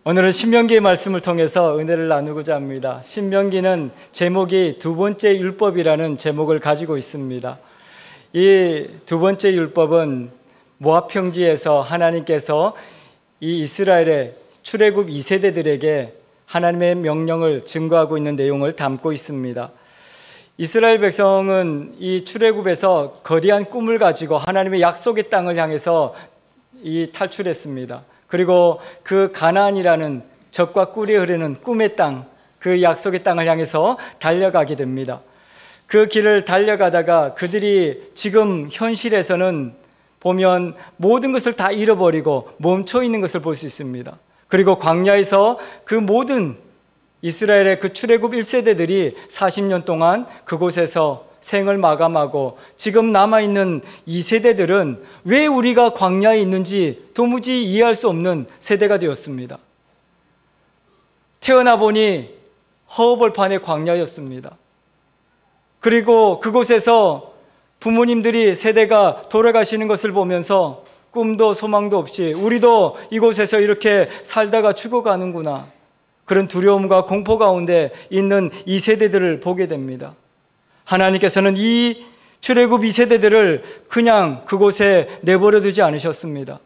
오늘은 신명기의 말씀을 통해서 은혜를 나누고자 합니다. 신명기는 제목이 두 번째 율법이라는 제목을 가지고 있습니다. 이 두 번째 율법은 모압 평지에서 하나님께서 이 이스라엘의 출애굽 2세대들에게 하나님의 명령을 증거하고 있는 내용을 담고 있습니다. 이스라엘 백성은 이 출애굽에서 거대한 꿈을 가지고 하나님의 약속의 땅을 향해서 탈출했습니다. 그리고 그 가나안이라는 젖과 꿀이 흐르는 꿈의 땅, 그 약속의 땅을 향해서 달려가게 됩니다. 그 길을 달려가다가 그들이 지금 현실에서는 보면 모든 것을 다 잃어버리고 멈춰 있는 것을 볼 수 있습니다. 그리고 광야에서 그 모든 이스라엘의 그 출애굽 1세대들이 40년 동안 그곳에서 생을 마감하고 지금 남아있는 2세대들은 왜 우리가 광야에 있는지 도무지 이해할 수 없는 세대가 되었습니다. 태어나 보니 허허벌판의 광야였습니다. 그리고 그곳에서 부모님들이 세대가 돌아가시는 것을 보면서 꿈도 소망도 없이 우리도 이곳에서 이렇게 살다가 죽어가는구나, 그런 두려움과 공포 가운데 있는 2세대들을 보게 됩니다. 하나님께서는 이 출애굽 2세대들을 그냥 그곳에 내버려 두지 않으셨습니다.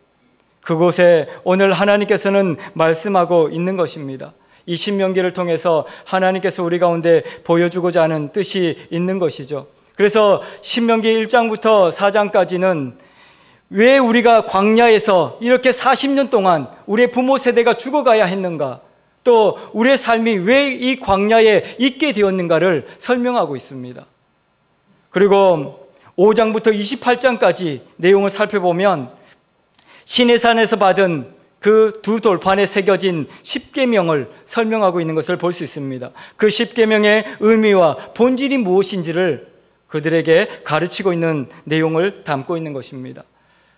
그곳에 오늘 하나님께서는 말씀하고 있는 것입니다. 이 신명기를 통해서 하나님께서 우리 가운데 보여주고자 하는 뜻이 있는 것이죠. 그래서 신명기 1장부터 4장까지는 왜 우리가 광야에서 이렇게 40년 동안 우리의 부모 세대가 죽어가야 했는가, 또 우리의 삶이 왜 이 광야에 있게 되었는가를 설명하고 있습니다. 그리고 5장부터 28장까지 내용을 살펴보면 시내산에서 받은 그 두 돌판에 새겨진 10계명을 설명하고 있는 것을 볼 수 있습니다. 그 10계명의 의미와 본질이 무엇인지를 그들에게 가르치고 있는 내용을 담고 있는 것입니다.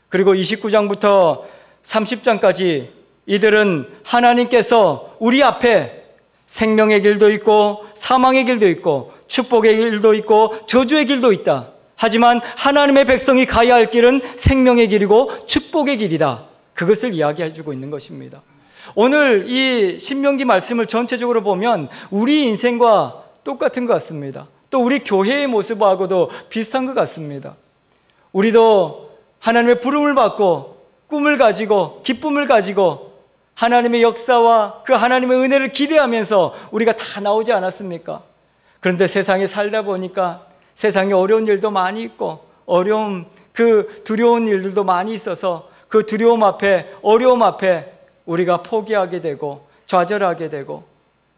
그리고 29장부터 30장까지 이들은 하나님께서 우리 앞에 생명의 길도 있고 사망의 길도 있고 축복의 길도 있고 저주의 길도 있다. 하지만 하나님의 백성이 가야 할 길은 생명의 길이고 축복의 길이다. 그것을 이야기해 주고 있는 것입니다. 오늘 이 신명기 말씀을 전체적으로 보면 우리 인생과 똑같은 것 같습니다. 또 우리 교회의 모습하고도 비슷한 것 같습니다. 우리도 하나님의 부름을 받고 꿈을 가지고 기쁨을 가지고 하나님의 역사와 그 하나님의 은혜를 기대하면서 우리가 다 나오지 않았습니까? 그런데 세상에 살다 보니까 세상에 어려운 일도 많이 있고 그 두려운 일들도 많이 있어서 그 두려움 앞에, 어려움 앞에 우리가 포기하게 되고 좌절하게 되고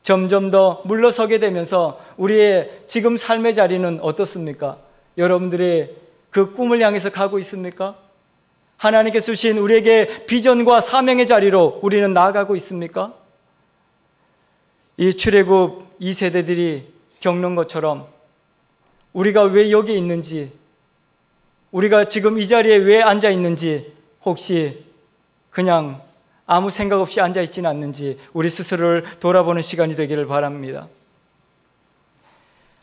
점점 더 물러서게 되면서 우리의 지금 삶의 자리는 어떻습니까? 여러분들의 그 꿈을 향해서 가고 있습니까? 하나님께서 주신 우리에게 비전과 사명의 자리로 우리는 나아가고 있습니까? 이 출애굽 2세대들이 겪는 것처럼 우리가 왜 여기 있는지, 우리가 지금 이 자리에 왜 앉아 있는지, 혹시 그냥 아무 생각 없이 앉아 있지는 않는지 우리 스스로를 돌아보는 시간이 되기를 바랍니다.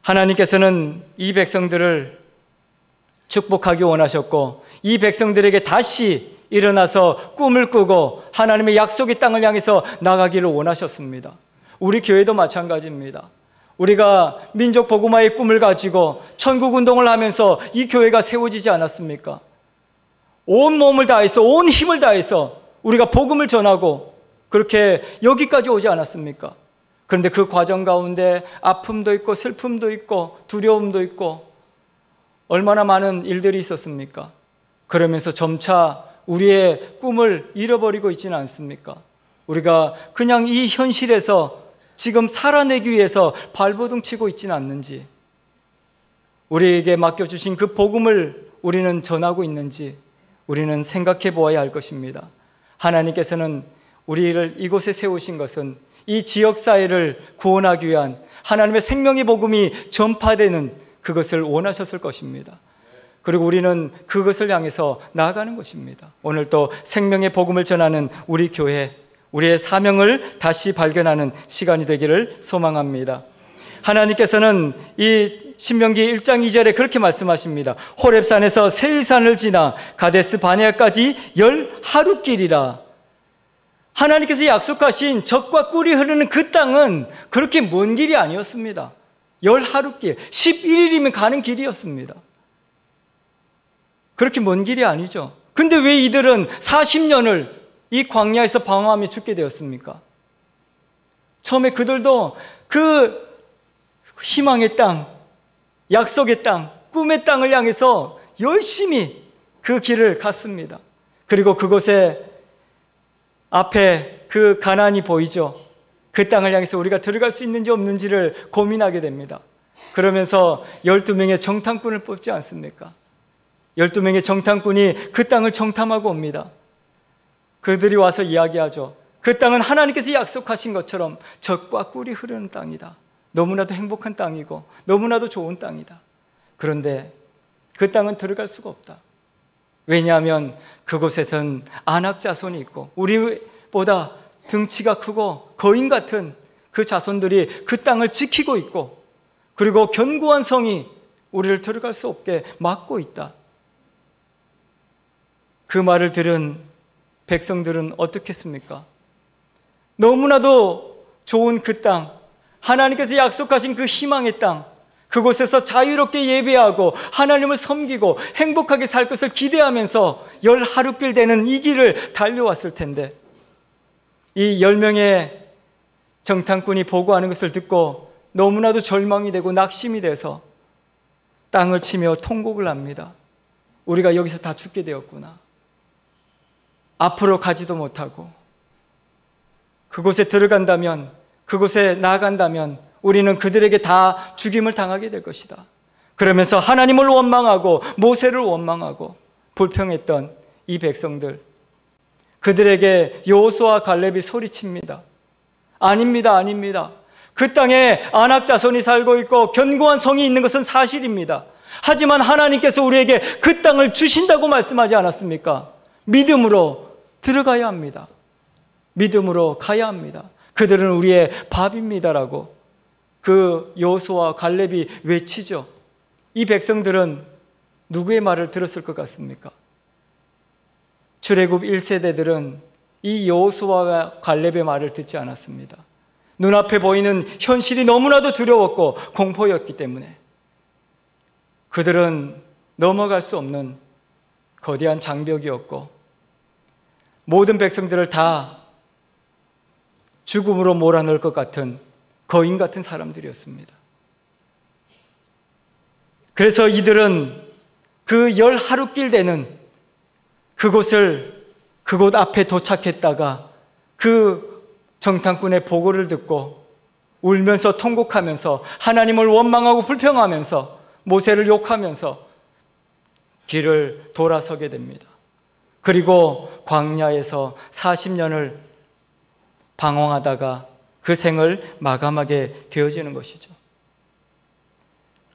하나님께서는 이 백성들을 축복하기 원하셨고 이 백성들에게 다시 일어나서 꿈을 꾸고 하나님의 약속의 땅을 향해서 나가기를 원하셨습니다. 우리 교회도 마찬가지입니다. 우리가 민족 복음화의 꿈을 가지고 천국 운동을 하면서 이 교회가 세워지지 않았습니까? 온 몸을 다해서, 온 힘을 다해서 우리가 복음을 전하고 그렇게 여기까지 오지 않았습니까? 그런데 그 과정 가운데 아픔도 있고 슬픔도 있고 두려움도 있고 얼마나 많은 일들이 있었습니까? 그러면서 점차 우리의 꿈을 잃어버리고 있지는 않습니까? 우리가 그냥 이 현실에서 지금 살아내기 위해서 발버둥 치고 있지는 않는지, 우리에게 맡겨주신 그 복음을 우리는 전하고 있는지 우리는 생각해 보아야 할 것입니다. 하나님께서는 우리를 이곳에 세우신 것은 이 지역사회를 구원하기 위한 하나님의 생명의 복음이 전파되는 그것을 원하셨을 것입니다. 그리고 우리는 그것을 향해서 나아가는 것입니다. 오늘 또 생명의 복음을 전하는 우리 교회, 우리의 사명을 다시 발견하는 시간이 되기를 소망합니다. 하나님께서는 이 신명기 1장 2절에 그렇게 말씀하십니다. 호렙산에서 세일산을 지나 가데스 바네아까지 10하루 길이라. 하나님께서 약속하신 젖과 꿀이 흐르는 그 땅은 그렇게 먼 길이 아니었습니다. 10하루길, 11일이면 가는 길이었습니다. 그렇게 먼 길이 아니죠. 근데 왜 이들은 40년을 이 광야에서 방황하며 죽게 되었습니까? 처음에 그들도 그 희망의 땅, 약속의 땅, 꿈의 땅을 향해서 열심히 그 길을 갔습니다. 그리고 그곳에 앞에 그 가나안이 보이죠. 그 땅을 향해서 우리가 들어갈 수 있는지 없는지를 고민하게 됩니다. 그러면서 12명의 정탐꾼을 뽑지 않습니까? 12명의 정탐꾼이 그 땅을 정탐하고 옵니다. 그들이 와서 이야기하죠. 그 땅은 하나님께서 약속하신 것처럼 젖과 꿀이 흐르는 땅이다. 너무나도 행복한 땅이고 너무나도 좋은 땅이다. 그런데 그 땅은 들어갈 수가 없다. 왜냐하면 그곳에선 아낙 자손이 있고 우리보다 등치가 크고 거인 같은 그 자손들이 그 땅을 지키고 있고, 그리고 견고한 성이 우리를 들어갈 수 없게 막고 있다. 그 말을 들은 백성들은 어떻겠습니까? 너무나도 좋은 그 땅, 하나님께서 약속하신 그 희망의 땅, 그곳에서 자유롭게 예배하고 하나님을 섬기고 행복하게 살 것을 기대하면서 10하루길 되는 이 길을 달려왔을 텐데, 이 10명의 정탐꾼이 보고하는 것을 듣고 너무나도 절망이 되고 낙심이 돼서 땅을 치며 통곡을 합니다. 우리가 여기서 다 죽게 되었구나. 앞으로 가지도 못하고 그곳에 들어간다면, 그곳에 나아간다면 우리는 그들에게 다 죽임을 당하게 될 것이다. 그러면서 하나님을 원망하고 모세를 원망하고 불평했던 이 백성들, 그들에게 여호수아와 갈렙이 소리칩니다. 아닙니다, 아닙니다. 그 땅에 아낙 자손이 살고 있고 견고한 성이 있는 것은 사실입니다. 하지만 하나님께서 우리에게 그 땅을 주신다고 말씀하지 않았습니까? 믿음으로 들어가야 합니다. 믿음으로 가야 합니다. 그들은 우리의 밥입니다라고 그 여호수아와 갈렙이 외치죠. 이 백성들은 누구의 말을 들었을 것 같습니까? 출애굽 1세대들은 이 여호수아와 갈렙의 말을 듣지 않았습니다. 눈앞에 보이는 현실이 너무나도 두려웠고 공포였기 때문에 그들은 넘어갈 수 없는 거대한 장벽이었고 모든 백성들을 다 죽음으로 몰아넣을 것 같은 거인 같은 사람들이었습니다. 그래서 이들은 그 10하루길 되는 그곳 앞에 도착했다가 그 정탐꾼의 보고를 듣고 울면서 통곡하면서 하나님을 원망하고 불평하면서 모세를 욕하면서 길을 돌아서게 됩니다. 그리고 광야에서 40년을 방황하다가 그 생을 마감하게 되어지는 것이죠.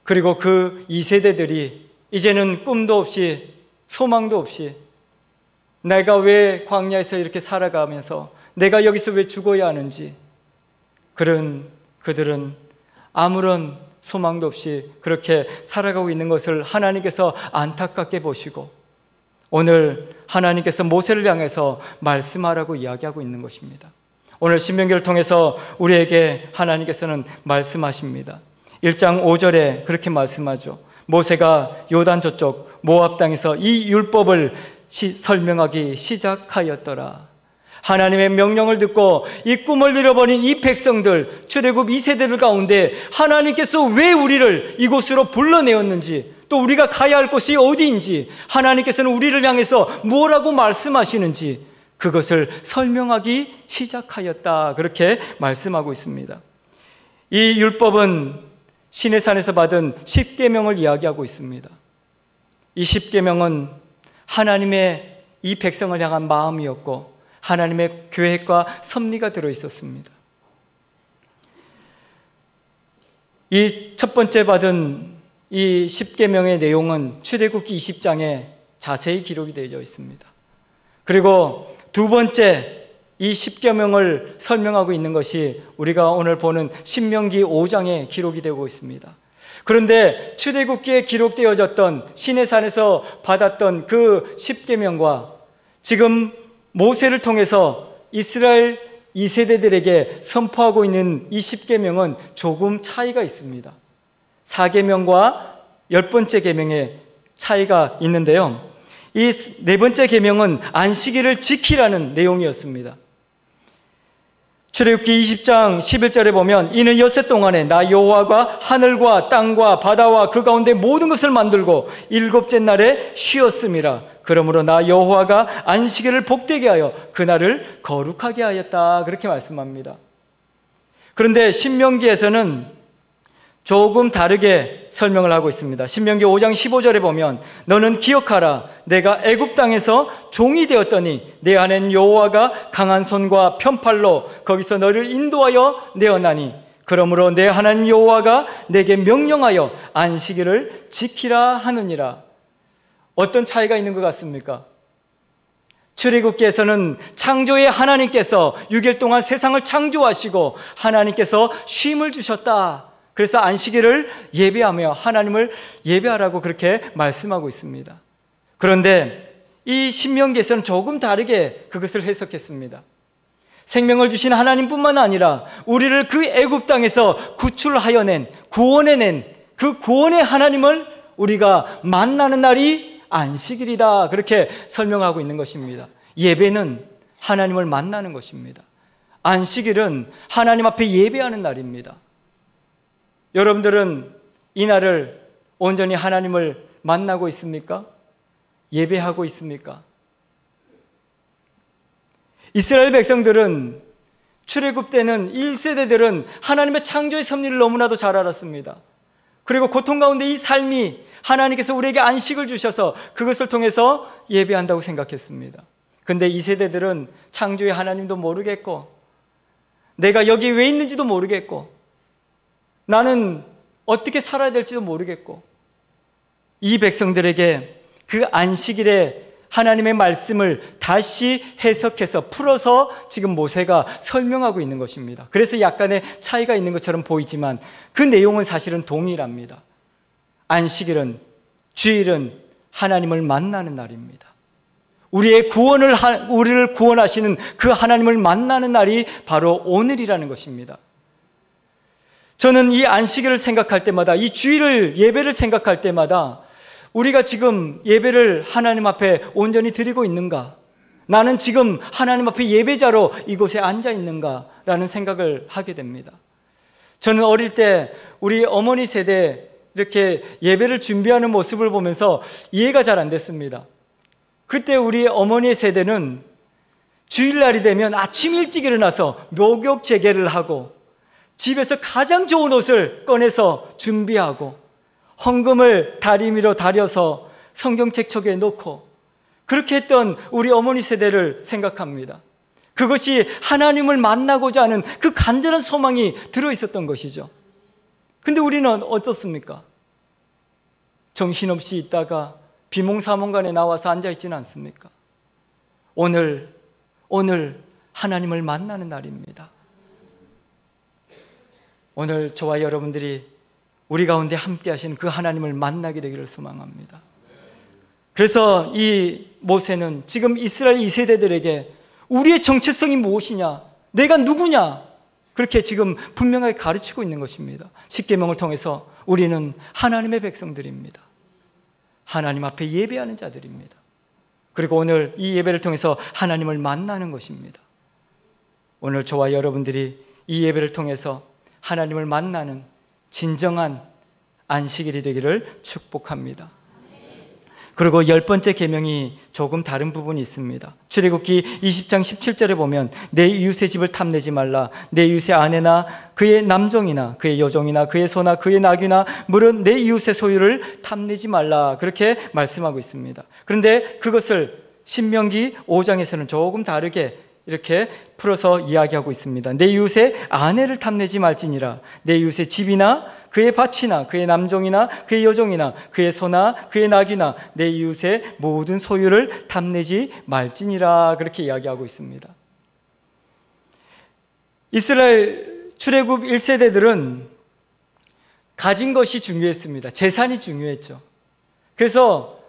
그리고 그 2세대들이 이제는 꿈도 없이 소망도 없이 내가 왜 광야에서 이렇게 살아가면서 내가 여기서 왜 죽어야 하는지, 그들은 아무런 소망도 없이 그렇게 살아가고 있는 것을 하나님께서 안타깝게 보시고 오늘 하나님께서 모세를 향해서 말씀하라고 이야기하고 있는 것입니다. 오늘 신명기를 통해서 우리에게 하나님께서는 말씀하십니다. 1장 5절에 그렇게 말씀하죠. 모세가 요단 저쪽 모압 땅에서 이 율법을 설명하기 시작하였더라. 하나님의 명령을 듣고 이 꿈을 잃어버린 이 백성들, 출애굽 2세대들 가운데 하나님께서 왜 우리를 이곳으로 불러내었는지, 또 우리가 가야 할 곳이 어디인지, 하나님께서는 우리를 향해서 뭐라고 말씀하시는지 그것을 설명하기 시작하였다. 그렇게 말씀하고 있습니다. 이 율법은 시내산에서 받은 10계명을 이야기하고 있습니다. 이 10계명은 하나님의 이 백성을 향한 마음이었고 하나님의 계획과 섭리가 들어있었습니다. 이 첫 번째 받은 이 10계명의 내용은 출애굽기 20장에 자세히 기록이 되어 있습니다. 그리고 두 번째 이 10계명을 설명하고 있는 것이 우리가 오늘 보는 신명기 5장에 기록이 되고 있습니다. 그런데 출애굽기에 기록되어졌던 시내산에서 받았던 그 10계명과 지금 모세를 통해서 이스라엘 2세대들에게 선포하고 있는 이 10계명은 조금 차이가 있습니다. 4계명과 10번째 계명의 차이가 있는데요. 이 4번째 계명은 안식일을 지키라는 내용이었습니다. 출애굽기 20장 11절에 보면 이는 엿새 동안에 나 여호와가 하늘과 땅과 바다와 그 가운데 모든 것을 만들고 7째 날에 쉬었음이라. 그러므로 나 여호와가 안식일을 복되게 하여 그날을 거룩하게 하였다. 그렇게 말씀합니다. 그런데 신명기에서는 조금 다르게 설명을 하고 있습니다. 신명기 5장 15절에 보면 너는 기억하라. 내가 애굽 땅에서 종이 되었더니 내 안엔 여호와가 강한 손과 편팔로 거기서 너를 인도하여 내어나니 그러므로 내 하나님 여호와가 내게 명령하여 안식일을 지키라 하느니라. 어떤 차이가 있는 것 같습니까? 출애굽기에서는 창조의 하나님께서 6일 동안 세상을 창조하시고 하나님께서 쉼을 주셨다. 그래서 안식일을 예배하며 하나님을 예배하라고 그렇게 말씀하고 있습니다. 그런데 이 신명기에서는 조금 다르게 그것을 해석했습니다. 생명을 주신 하나님뿐만 아니라 우리를 그 애굽 땅에서 구출하여 낸, 구원해낸 그 구원의 하나님을 우리가 만나는 날이 안식일이다. 그렇게 설명하고 있는 것입니다. 예배는 하나님을 만나는 것입니다. 안식일은 하나님 앞에 예배하는 날입니다. 여러분들은 이 날을 온전히 하나님을 만나고 있습니까? 예배하고 있습니까? 이스라엘 백성들은 출애굽 때는 1세대들은 하나님의 창조의 섭리를 너무나도 잘 알았습니다. 그리고 고통 가운데 이 삶이 하나님께서 우리에게 안식을 주셔서 그것을 통해서 예배한다고 생각했습니다. 그런데 2세대들은 창조의 하나님도 모르겠고 내가 여기 왜 있는지도 모르겠고 나는 어떻게 살아야 될지도 모르겠고 이 백성들에게 그 안식일에 하나님의 말씀을 다시 해석해서 풀어서 지금 모세가 설명하고 있는 것입니다. 그래서 약간의 차이가 있는 것처럼 보이지만 그 내용은 사실은 동일합니다. 안식일은, 주일은 하나님을 만나는 날입니다. 우리를 구원하시는 그 하나님을 만나는 날이 바로 오늘이라는 것입니다. 저는 이 안식일을 생각할 때마다, 이 주일을 예배를 생각할 때마다 우리가 지금 예배를 하나님 앞에 온전히 드리고 있는가? 나는 지금 하나님 앞에 예배자로 이곳에 앉아 있는가라는 생각을 하게 됩니다. 저는 어릴 때 우리 어머니 세대 이렇게 예배를 준비하는 모습을 보면서 이해가 잘 안 됐습니다. 그때 우리 어머니 세대는 주일날이 되면 아침 일찍 일어나서 목욕 재개를 하고 집에서 가장 좋은 옷을 꺼내서 준비하고 헌금을 다리미로 다려서 성경책 속에 놓고 그렇게 했던 우리 어머니 세대를 생각합니다. 그것이 하나님을 만나고자 하는 그 간절한 소망이 들어있었던 것이죠. 근데 우리는 어떻습니까? 정신없이 있다가 비몽사몽간에 나와서 앉아있지는 않습니까? 오늘 하나님을 만나는 날입니다. 오늘 저와 여러분들이 우리 가운데 함께 하시는 그 하나님을 만나게 되기를 소망합니다. 그래서 이 모세는 지금 이스라엘 2세대들에게 우리의 정체성이 무엇이냐, 내가 누구냐, 그렇게 지금 분명하게 가르치고 있는 것입니다. 십계명을 통해서 우리는 하나님의 백성들입니다. 하나님 앞에 예배하는 자들입니다. 그리고 오늘 이 예배를 통해서 하나님을 만나는 것입니다. 오늘 저와 여러분들이 이 예배를 통해서 하나님을 만나는 진정한 안식일이 되기를 축복합니다. 그리고 10번째 계명이 조금 다른 부분이 있습니다. 출애굽기 20장 17절에 보면 내 이웃의 집을 탐내지 말라. 내 이웃의 아내나 그의 남종이나 그의 여종이나 그의 소나 그의 낙이나 물은 내 이웃의 소유를 탐내지 말라. 그렇게 말씀하고 있습니다. 그런데 그것을 신명기 5장에서는 조금 다르게 이렇게 풀어서 이야기하고 있습니다. 내 이웃의 아내를 탐내지 말지니라. 내 이웃의 집이나 그의 밭이나 그의 남종이나 그의 여종이나 그의 소나 그의 낙이나 내 이웃의 모든 소유를 탐내지 말지니라. 그렇게 이야기하고 있습니다. 이스라엘 출애굽 1세대들은 가진 것이 중요했습니다. 재산이 중요했죠. 그래서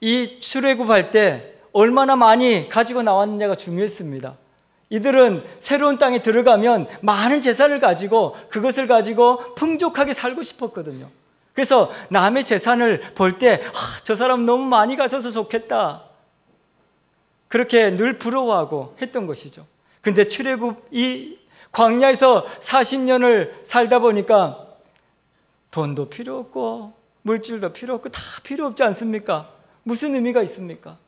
이 출애굽할 때 얼마나 많이 가지고 나왔느냐가 중요했습니다. 이들은 새로운 땅에 들어가면 많은 재산을 가지고 그것을 가지고 풍족하게 살고 싶었거든요. 그래서 남의 재산을 볼 때 저 사람 너무 많이 가져서 좋겠다, 그렇게 늘 부러워하고 했던 것이죠. 근데 출애굽 이 광야에서 40년을 살다 보니까 돈도 필요 없고 물질도 필요 없고 다 필요 없지 않습니까? 무슨 의미가 있습니까?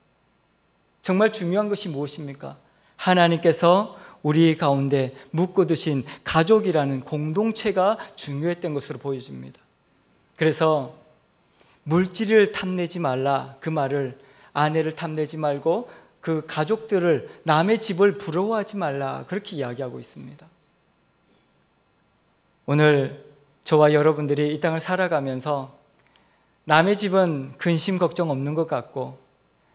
정말 중요한 것이 무엇입니까? 하나님께서 우리 가운데 묶어두신 가족이라는 공동체가 중요했던 것으로 보여집니다. 그래서 물질을 탐내지 말라, 그 말을 아내를 탐내지 말고 그 가족들을, 남의 집을 부러워하지 말라, 그렇게 이야기하고 있습니다. 오늘 저와 여러분들이 이 땅을 살아가면서 남의 집은 근심 걱정 없는 것 같고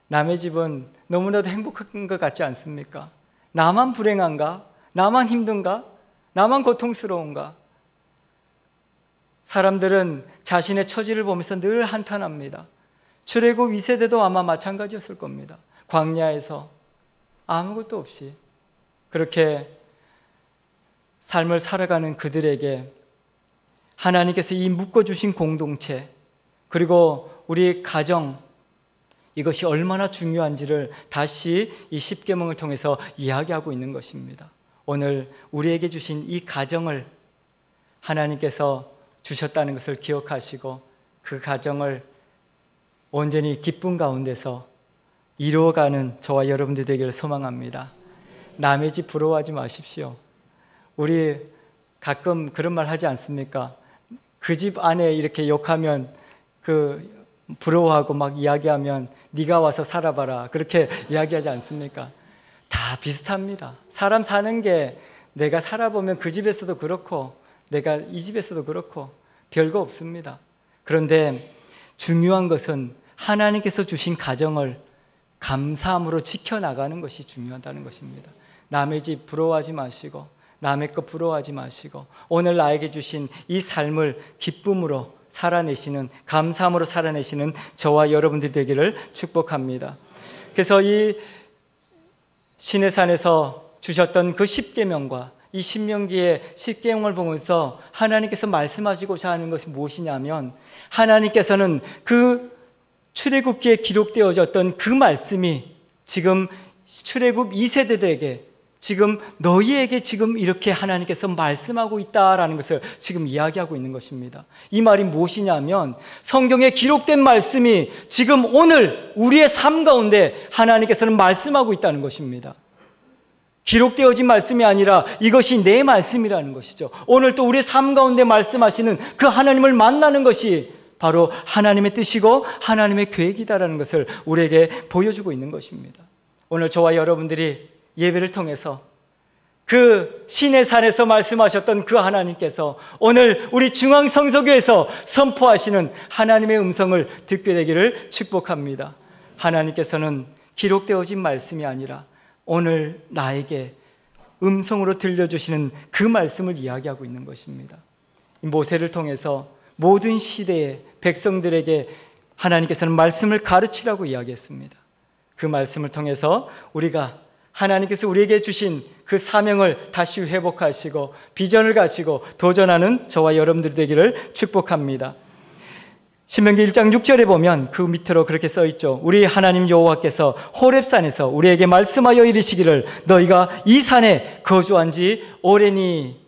남의 집은 너무나도 행복한 것 같지 않습니까? 나만 불행한가? 나만 힘든가? 나만 고통스러운가? 사람들은 자신의 처지를 보면서 늘 한탄합니다. 출애굽 2세대도 아마 마찬가지였을 겁니다. 광야에서 아무것도 없이 그렇게 삶을 살아가는 그들에게 하나님께서 이 묶어주신 공동체, 그리고 우리 가정, 이것이 얼마나 중요한지를 다시 이 십계명을 통해서 이야기하고 있는 것입니다. 오늘 우리에게 주신 이 가정을 하나님께서 주셨다는 것을 기억하시고 그 가정을 온전히 기쁨 가운데서 이루어가는 저와 여러분들 되기를 소망합니다. 남의 집 부러워하지 마십시오. 우리 가끔 그런 말 하지 않습니까? 그 집 안에 이렇게 욕하면, 부러워하고 막 이야기하면 네가 와서 살아봐라, 그렇게 이야기하지 않습니까? 다 비슷합니다. 사람 사는 게 내가 살아보면 그 집에서도 그렇고 내가 이 집에서도 그렇고 별거 없습니다. 그런데 중요한 것은 하나님께서 주신 가정을 감사함으로 지켜나가는 것이 중요하다는 것입니다. 남의 집 부러워하지 마시고 남의 것 부러워하지 마시고 오늘 나에게 주신 이 삶을 기쁨으로 살아내시는, 감사함으로 살아내시는 저와 여러분들 되기를 축복합니다. 그래서 이 시내산에서 주셨던 그 십계명과 이 신명기의 십계명을 보면서 하나님께서 말씀하시고자 하는 것이 무엇이냐면, 하나님께서는 그 출애굽기에 기록되어졌던 그 말씀이 지금 출애굽 2세대들에게, 지금 너희에게 지금 이렇게 하나님께서 말씀하고 있다라는 것을 지금 이야기하고 있는 것입니다. 이 말이 무엇이냐면, 성경에 기록된 말씀이 지금 오늘 우리의 삶 가운데 하나님께서는 말씀하고 있다는 것입니다. 기록되어진 말씀이 아니라 이것이 내 말씀이라는 것이죠. 오늘 또 우리의 삶 가운데 말씀하시는 그 하나님을 만나는 것이 바로 하나님의 뜻이고 하나님의 계획이다라는 것을 우리에게 보여주고 있는 것입니다. 오늘 저와 여러분들이 예배를 통해서 그 시내산에서 말씀하셨던 그 하나님께서 오늘 우리 중앙성서교에서 선포하시는 하나님의 음성을 듣게 되기를 축복합니다. 하나님께서는 기록되어진 말씀이 아니라 오늘 나에게 음성으로 들려주시는 그 말씀을 이야기하고 있는 것입니다. 모세를 통해서 모든 시대의 백성들에게 하나님께서는 말씀을 가르치라고 이야기했습니다. 그 말씀을 통해서 우리가 하나님께서 우리에게 주신 그 사명을 다시 회복하시고 비전을 가지고 도전하는 저와 여러분들 되기를 축복합니다. 신명기 1장 6절에 보면 그 밑으로 그렇게 써 있죠. 우리 하나님 여호와께서 호렙산에서 우리에게 말씀하여 이르시기를 너희가 이 산에 거주한 지 오래니.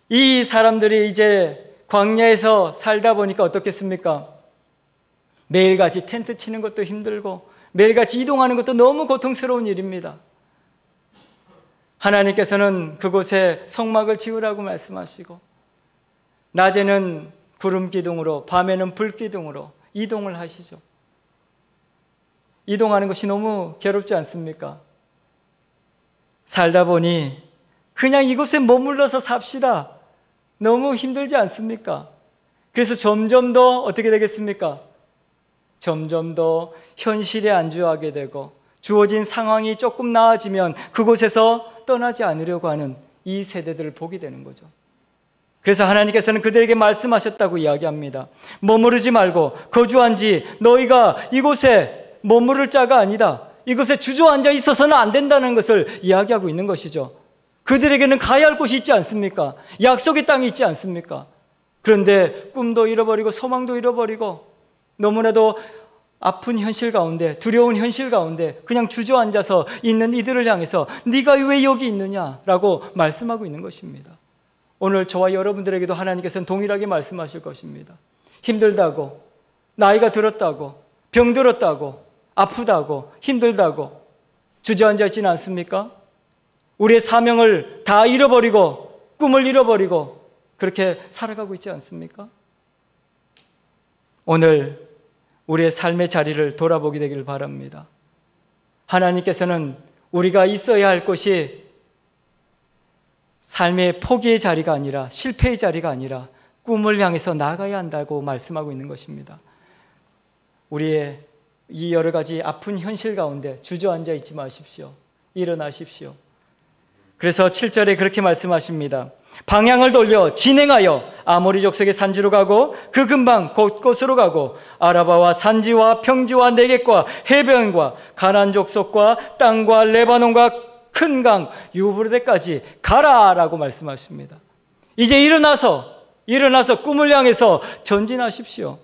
이 사람들이 이제 광야에서 살다 보니까 어떻겠습니까? 매일같이 텐트 치는 것도 힘들고 매일같이 이동하는 것도 너무 고통스러운 일입니다. 하나님께서는 그곳에 성막을 지으라고 말씀하시고 낮에는 구름 기둥으로 밤에는 불 기둥으로 이동을 하시죠. 이동하는 것이 너무 괴롭지 않습니까? 살다 보니 그냥 이곳에 머물러서 삽시다. 너무 힘들지 않습니까? 그래서 점점 더 어떻게 되겠습니까? 점점 더 현실에 안주하게 되고 주어진 상황이 조금 나아지면 그곳에서 떠나지 않으려고 하는 이 세대들을 보게 되는 거죠. 그래서 하나님께서는 그들에게 말씀하셨다고 이야기합니다. 머무르지 말고 거주한 지 너희가 이곳에 머무를 자가 아니다. 이것에 주저앉아 있어서는 안 된다는 것을 이야기하고 있는 것이죠. 그들에게는 가야 할 곳이 있지 않습니까? 약속의 땅이 있지 않습니까? 그런데 꿈도 잃어버리고 소망도 잃어버리고 너무나도 아픈 현실 가운데, 두려운 현실 가운데 그냥 주저앉아서 있는 이들을 향해서 네가 왜 여기 있느냐라고 말씀하고 있는 것입니다. 오늘 저와 여러분들에게도 하나님께서는 동일하게 말씀하실 것입니다. 힘들다고, 나이가 들었다고, 병들었다고, 아프다고, 힘들다고 주저앉아 있지는 않습니까? 우리의 사명을 다 잃어버리고 꿈을 잃어버리고 그렇게 살아가고 있지 않습니까? 오늘 우리의 삶의 자리를 돌아보게 되기를 바랍니다. 하나님께서는 우리가 있어야 할 곳이 삶의 포기의 자리가 아니라 실패의 자리가 아니라 꿈을 향해서 나아가야 한다고 말씀하고 있는 것입니다. 우리의 이 여러 가지 아픈 현실 가운데 주저앉아 있지 마십시오. 일어나십시오. 그래서 7절에 그렇게 말씀하십니다. 방향을 돌려 진행하여 아모리 족속의 산지로 가고 그 근방 곳곳으로 가고 아라바와 산지와 평지와 네겝과 해변과 가나안 족속과 땅과 레바논과 큰 강 유브라데까지 가라라고 말씀하십니다. 이제 일어나서 꿈을 향해서 전진하십시오.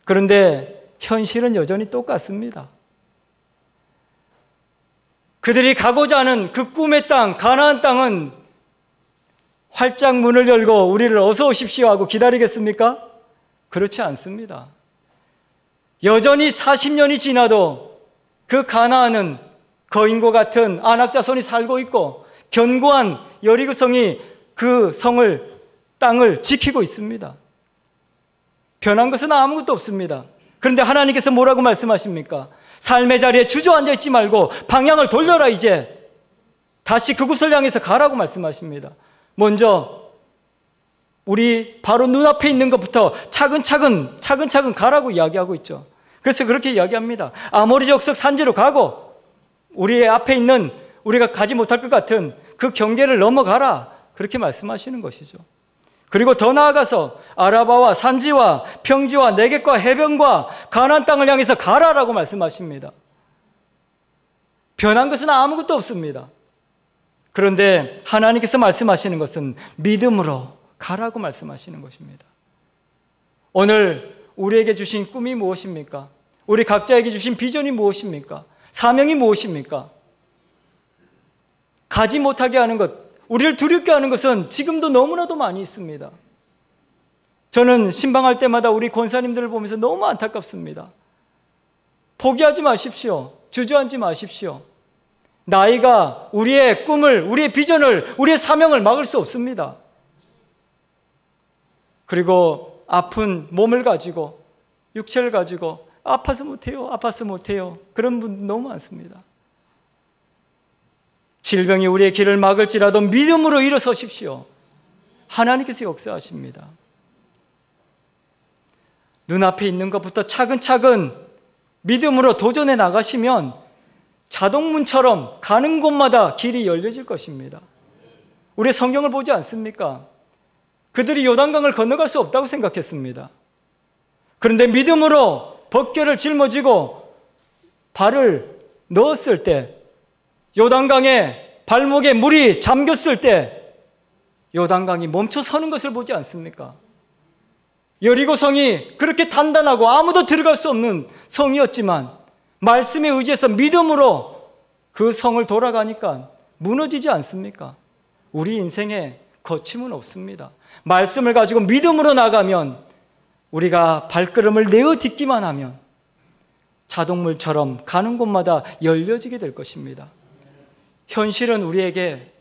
그런데 현실은 여전히 똑같습니다. 그들이 가고자 하는 그 꿈의 땅, 가나안 땅은 활짝 문을 열고 우리를 어서 오십시오 하고 기다리겠습니까? 그렇지 않습니다. 여전히 40년이 지나도 그 가나안은 거인과 같은 안악자손이 살고 있고 견고한 여리고성이 그 땅을 지키고 있습니다. 변한 것은 아무것도 없습니다. 그런데 하나님께서 뭐라고 말씀하십니까? 삶의 자리에 주저앉아 있지 말고 방향을 돌려라. 이제 다시 그곳을 향해서 가라고 말씀하십니다. 먼저 우리 바로 눈앞에 있는 것부터 차근차근 가라고 이야기하고 있죠. 그래서 그렇게 이야기합니다. 아모리 족속 산지로 가고 우리의 앞에 있는 우리가 가지 못할 것 같은 그 경계를 넘어가라. 그렇게 말씀하시는 것이죠. 그리고 더 나아가서 아라바와 산지와 평지와 네겝과 해변과 가나안 땅을 향해서 가라라고 말씀하십니다. 변한 것은 아무것도 없습니다. 그런데 하나님께서 말씀하시는 것은 믿음으로 가라고 말씀하시는 것입니다. 오늘 우리에게 주신 꿈이 무엇입니까? 우리 각자에게 주신 비전이 무엇입니까? 사명이 무엇입니까? 가지 못하게 하는 것, 우리를 두렵게 하는 것은 지금도 너무나도 많이 있습니다. 저는 신방할 때마다 우리 권사님들을 보면서 너무 안타깝습니다. 포기하지 마십시오. 주저앉지 마십시오. 나이가 우리의 꿈을, 우리의 비전을, 우리의 사명을 막을 수 없습니다. 그리고 아픈 몸을 가지고, 육체를 가지고 아파서 못해요. 그런 분 너무 많습니다. 질병이 우리의 길을 막을지라도 믿음으로 일어서십시오. 하나님께서 역사하십니다. 눈앞에 있는 것부터 차근차근 믿음으로 도전해 나가시면 자동문처럼 가는 곳마다 길이 열려질 것입니다. 우리 성경을 보지 않습니까? 그들이 요단강을 건너갈 수 없다고 생각했습니다. 그런데 믿음으로 벗결을 짊어지고 발을 넣었을 때, 요단강에 발목에 물이 잠겼을 때 요단강이 멈춰 서는 것을 보지 않습니까? 여리고성이 그렇게 단단하고 아무도 들어갈 수 없는 성이었지만 말씀에 의지해서 믿음으로 그 성을 돌아가니까 무너지지 않습니까? 우리 인생에 거침은 없습니다. 말씀을 가지고 믿음으로 나가면, 우리가 발걸음을 내어 딛기만 하면 자동물처럼 가는 곳마다 열려지게 될 것입니다. 현실은 우리에게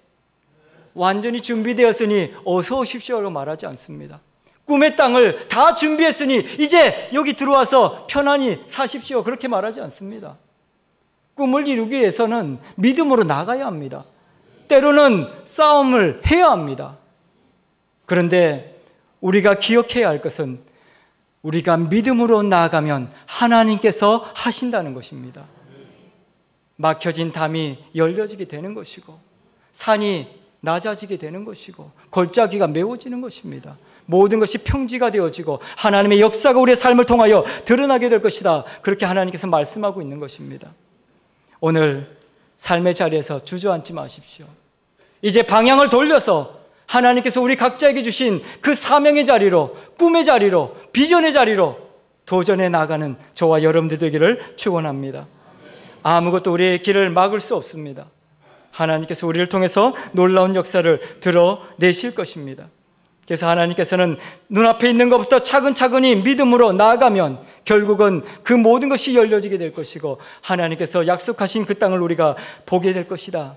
완전히 준비되었으니 어서 오십시오라고 말하지 않습니다. 꿈의 땅을 다 준비했으니 이제 여기 들어와서 편안히 사십시오, 그렇게 말하지 않습니다. 꿈을 이루기 위해서는 믿음으로 나가야 합니다. 때로는 싸움을 해야 합니다. 그런데 우리가 기억해야 할 것은 우리가 믿음으로 나아가면 하나님께서 하신다는 것입니다. 막혀진 담이 열려지게 되는 것이고, 산이 낮아지게 되는 것이고 골짜기가 메워지는 것입니다. 모든 것이 평지가 되어지고 하나님의 역사가 우리의 삶을 통하여 드러나게 될 것이다. 그렇게 하나님께서 말씀하고 있는 것입니다. 오늘 삶의 자리에서 주저앉지 마십시오. 이제 방향을 돌려서 하나님께서 우리 각자에게 주신 그 사명의 자리로, 꿈의 자리로, 비전의 자리로 도전해 나가는 저와 여러분들 되기를 축원합니다. 아무것도 우리의 길을 막을 수 없습니다. 하나님께서 우리를 통해서 놀라운 역사를 드러내실 것입니다. 그래서 하나님께서는 눈앞에 있는 것부터 차근차근히 믿음으로 나아가면 결국은 그 모든 것이 열려지게 될 것이고 하나님께서 약속하신 그 땅을 우리가 보게 될 것이다.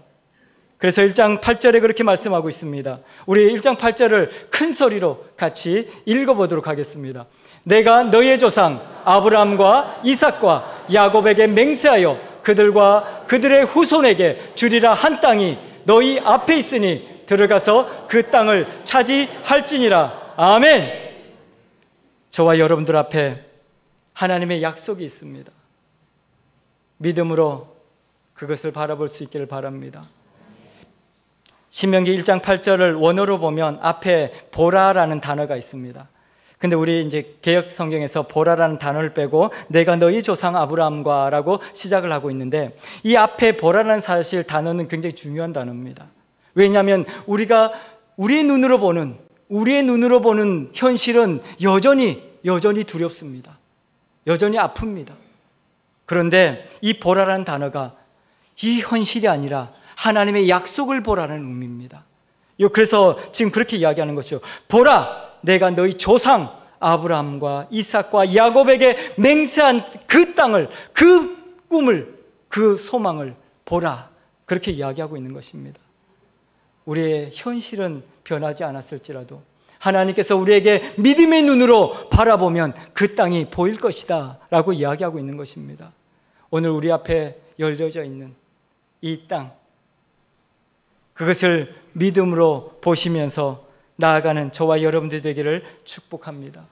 그래서 1장 8절에 그렇게 말씀하고 있습니다. 우리 1장 8절을 큰 소리로 같이 읽어보도록 하겠습니다. 내가 너희의 조상 아브라함과 이삭과 야곱에게 맹세하여 그들과 그들의 후손에게 주리라 한 땅이 너희 앞에 있으니 들어가서 그 땅을 차지할지니라. 아멘. 저와 여러분들 앞에 하나님의 약속이 있습니다. 믿음으로 그것을 바라볼 수 있기를 바랍니다. 신명기 1장 8절을 원어로 보면 앞에 보라라는 단어가 있습니다. 근데 우리 이제 개역 성경에서 보라라는 단어를 빼고 내가 너희 조상 아브라함과라고 시작을 하고 있는데 이 앞에 보라라는 사실 단어는 굉장히 중요한 단어입니다. 왜냐하면 우리의 눈으로 보는 현실은 여전히 두렵습니다. 여전히 아픕니다. 그런데 이 보라라는 단어가 이 현실이 아니라 하나님의 약속을 보라는 의미입니다. 그래서 지금 그렇게 이야기하는 것이죠. 보라, 내가 너희 조상 아브라함과 이삭과 야곱에게 맹세한 그 땅을, 그 꿈을, 그 소망을 보라. 그렇게 이야기하고 있는 것입니다. 우리의 현실은 변하지 않았을지라도 하나님께서 우리에게 믿음의 눈으로 바라보면 그 땅이 보일 것이다 라고 이야기하고 있는 것입니다. 오늘 우리 앞에 열려져 있는 이 땅, 그것을 믿음으로 보시면서 나아가는 저와 여러분들 되기를 축복합니다.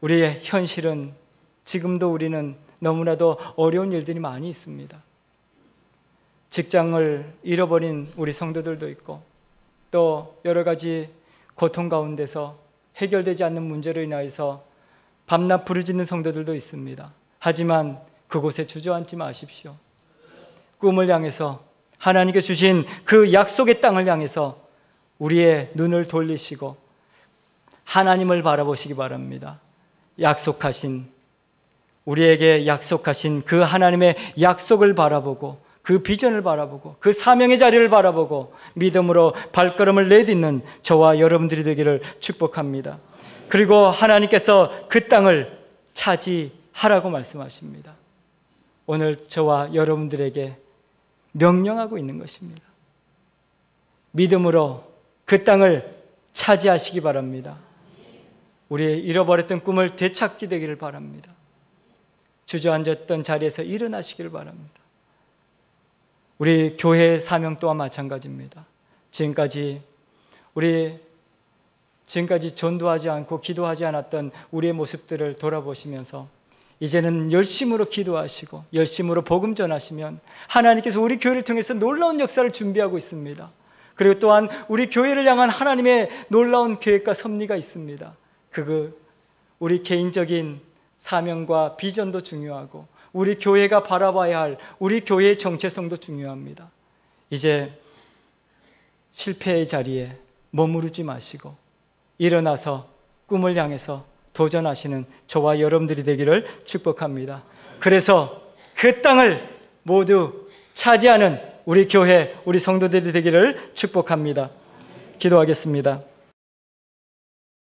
우리의 현실은 지금도 우리는 너무나도 어려운 일들이 많이 있습니다. 직장을 잃어버린 우리 성도들도 있고 또 여러 가지 고통 가운데서 해결되지 않는 문제로 인하여서 밤낮 부르짖는 성도들도 있습니다. 하지만 그곳에 주저앉지 마십시오. 꿈을 향해서 하나님께 주신 그 약속의 땅을 향해서 우리의 눈을 돌리시고 하나님을 바라보시기 바랍니다. 우리에게 약속하신 그 하나님의 약속을 바라보고 그 비전을 바라보고 그 사명의 자리를 바라보고 믿음으로 발걸음을 내딛는 저와 여러분들이 되기를 축복합니다. 그리고 하나님께서 그 땅을 차지하라고 말씀하십니다. 오늘 저와 여러분들에게 명령하고 있는 것입니다. 믿음으로 그 땅을 차지하시기 바랍니다. 우리의 잃어버렸던 꿈을 되찾게 되기를 바랍니다. 주저앉았던 자리에서 일어나시기를 바랍니다. 우리 교회의 사명 또한 마찬가지입니다. 지금까지 전도하지 않고 기도하지 않았던 우리의 모습들을 돌아보시면서 이제는 열심으로 기도하시고 열심으로 복음 전하시면 하나님께서 우리 교회를 통해서 놀라운 역사를 준비하고 있습니다. 그리고 또한 우리 교회를 향한 하나님의 놀라운 계획과 섭리가 있습니다. 우리 개인적인 사명과 비전도 중요하고 우리 교회가 바라봐야 할 우리 교회의 정체성도 중요합니다. 이제 실패의 자리에 머무르지 마시고 일어나서 꿈을 향해서 도전하시는 저와 여러분들이 되기를 축복합니다. 그래서 그 땅을 모두 차지하는 우리 교회, 우리 성도들이 되기를 축복합니다. 기도하겠습니다.